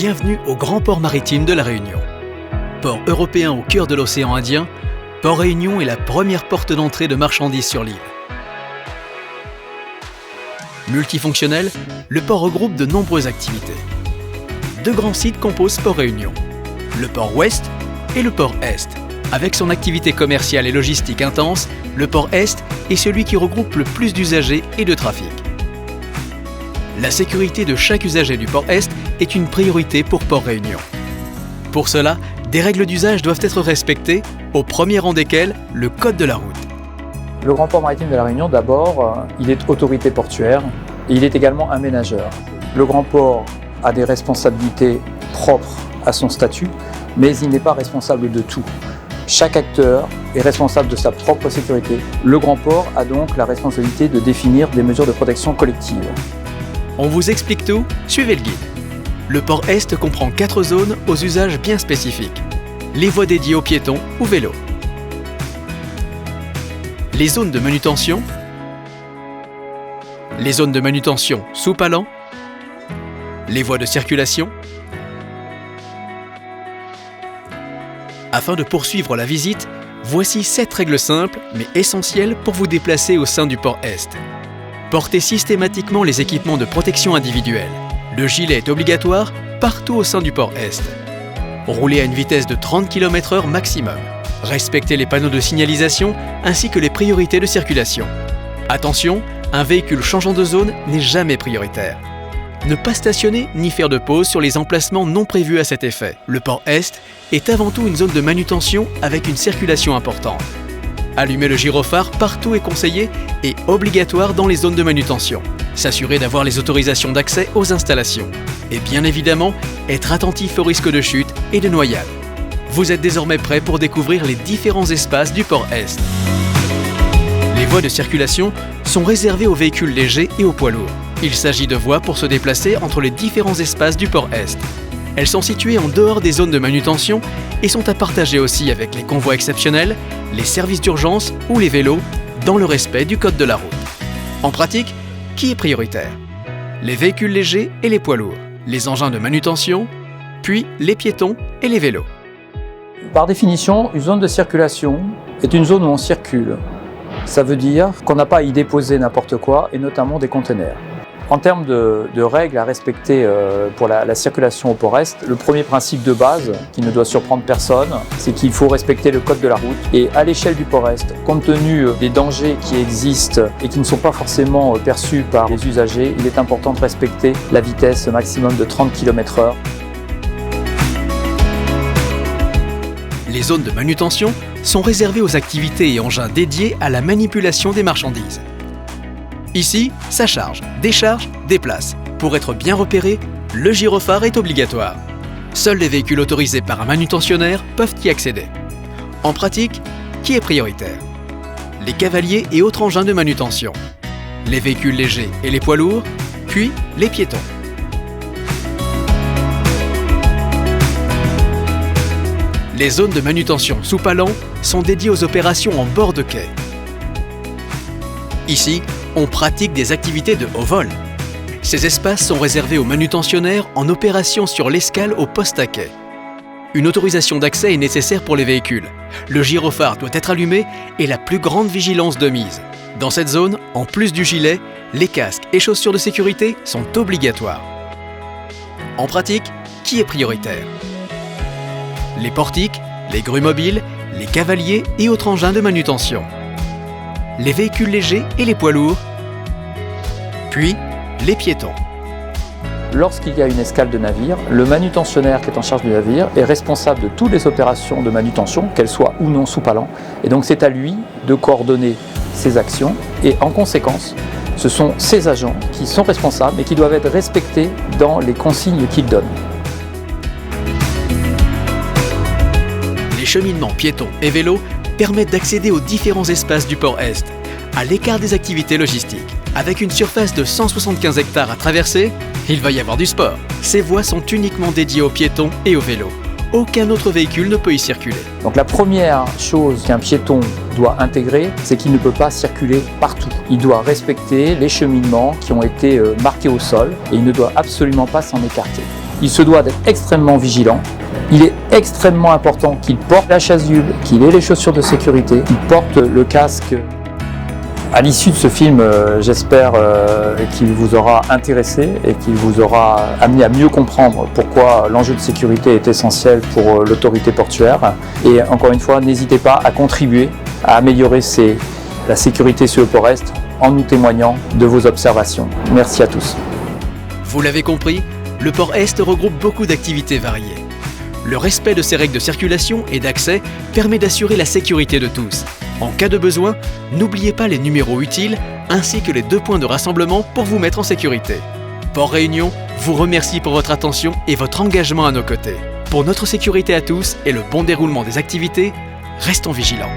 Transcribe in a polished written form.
Bienvenue au grand port maritime de La Réunion. Port européen au cœur de l'océan Indien, Port Réunion est la première porte d'entrée de marchandises sur l'île. Multifonctionnel, le port regroupe de nombreuses activités. Deux grands sites composent Port Réunion, le port Ouest et le port Est. Avec son activité commerciale et logistique intense, le port Est est celui qui regroupe le plus d'usagers et de trafic. La sécurité de chaque usager du port Est est une priorité pour Port Réunion. Pour cela, des règles d'usage doivent être respectées, au premier rang desquelles le code de la route. Le grand port maritime de La Réunion, d'abord, il est autorité portuaire et il est également aménageur. Le grand port a des responsabilités propres à son statut, mais il n'est pas responsable de tout. Chaque acteur est responsable de sa propre sécurité. Le grand port a donc la responsabilité de définir des mesures de protection collective. On vous explique tout, suivez le guide. Le port Est comprend 4 zones aux usages bien spécifiques. Les voies dédiées aux piétons ou vélos. Les zones de manutention. Les zones de manutention sous palan. Les voies de circulation. Afin de poursuivre la visite, voici 7 règles simples mais essentielles pour vous déplacer au sein du port Est. Portez systématiquement les équipements de protection individuelle. Le gilet est obligatoire partout au sein du port Est. Roulez à une vitesse de 30 km/h maximum. Respectez les panneaux de signalisation ainsi que les priorités de circulation. Attention, un véhicule changeant de zone n'est jamais prioritaire. Ne pas stationner ni faire de pause sur les emplacements non prévus à cet effet. Le port Est est avant tout une zone de manutention avec une circulation importante. Allumer le gyrophare partout est conseillé et obligatoire dans les zones de manutention. S'assurer d'avoir les autorisations d'accès aux installations. Et bien évidemment, être attentif aux risques de chute et de noyade. Vous êtes désormais prêt pour découvrir les différents espaces du port Est. Les voies de circulation sont réservées aux véhicules légers et aux poids lourds. Il s'agit de voies pour se déplacer entre les différents espaces du port Est. Elles sont situées en dehors des zones de manutention et sont à partager aussi avec les convois exceptionnels, les services d'urgence ou les vélos, dans le respect du code de la route. En pratique, qui est prioritaire? Les véhicules légers et les poids lourds, les engins de manutention, puis les piétons et les vélos. Par définition, une zone de circulation est une zone où on circule. Ça veut dire qu'on n'a pas à y déposer n'importe quoi, et notamment des conteneurs. En termes de règles à respecter pour la circulation au port Est, le premier principe de base, qui ne doit surprendre personne, c'est qu'il faut respecter le code de la route. Et à l'échelle du port Est, compte tenu des dangers qui existent et qui ne sont pas forcément perçus par les usagers, il est important de respecter la vitesse maximum de 30 km/h. Les zones de manutention sont réservées aux activités et engins dédiés à la manipulation des marchandises. Ici, ça charge, décharge, déplace. Pour être bien repéré, le gyrophare est obligatoire. Seuls les véhicules autorisés par un manutentionnaire peuvent y accéder. En pratique, qui est prioritaire? Les cavaliers et autres engins de manutention, les véhicules légers et les poids lourds, puis les piétons. Les zones de manutention sous palan sont dédiées aux opérations en bord de quai. Ici, on pratique des activités de haut vol. Ces espaces sont réservés aux manutentionnaires en opération sur l'escale au poste à quai. Une autorisation d'accès est nécessaire pour les véhicules. Le gyrophare doit être allumé et la plus grande vigilance de mise. Dans cette zone, en plus du gilet, les casques et chaussures de sécurité sont obligatoires. En pratique, qui est prioritaire? Les portiques, les grues mobiles, les cavaliers et autres engins de manutention. Les véhicules légers et les poids lourds, puis les piétons. Lorsqu'il y a une escale de navire, le manutentionnaire qui est en charge du navire est responsable de toutes les opérations de manutention, qu'elles soient ou non sous palan. Et donc c'est à lui de coordonner ses actions et en conséquence, ce sont ses agents qui sont responsables et qui doivent être respectés dans les consignes qu'il donne. Les cheminements piétons et vélos permettent d'accéder aux différents espaces du port Est, à l'écart des activités logistiques. Avec une surface de 175 hectares à traverser, il va y avoir du sport. Ces voies sont uniquement dédiées aux piétons et aux vélos. Aucun autre véhicule ne peut y circuler. Donc la première chose qu'un piéton doit intégrer, c'est qu'il ne peut pas circuler partout. Il doit respecter les cheminements qui ont été marqués au sol et il ne doit absolument pas s'en écarter. il se doit d'être extrêmement vigilant. Il est extrêmement important qu'il porte la chasuble, qu'il ait les chaussures de sécurité, qu'il porte le casque. À l'issue de ce film, j'espère qu'il vous aura intéressé et qu'il vous aura amené à mieux comprendre pourquoi l'enjeu de sécurité est essentiel pour l'autorité portuaire. Et encore une fois, n'hésitez pas à contribuer à améliorer la sécurité sur le port Est en nous témoignant de vos observations. Merci à tous. Vous l'avez compris, le port Est regroupe beaucoup d'activités variées. Le respect de ces règles de circulation et d'accès permet d'assurer la sécurité de tous. En cas de besoin, n'oubliez pas les numéros utiles ainsi que les 2 points de rassemblement pour vous mettre en sécurité. Port Réunion vous remercie pour votre attention et votre engagement à nos côtés. Pour notre sécurité à tous et le bon déroulement des activités, restons vigilants.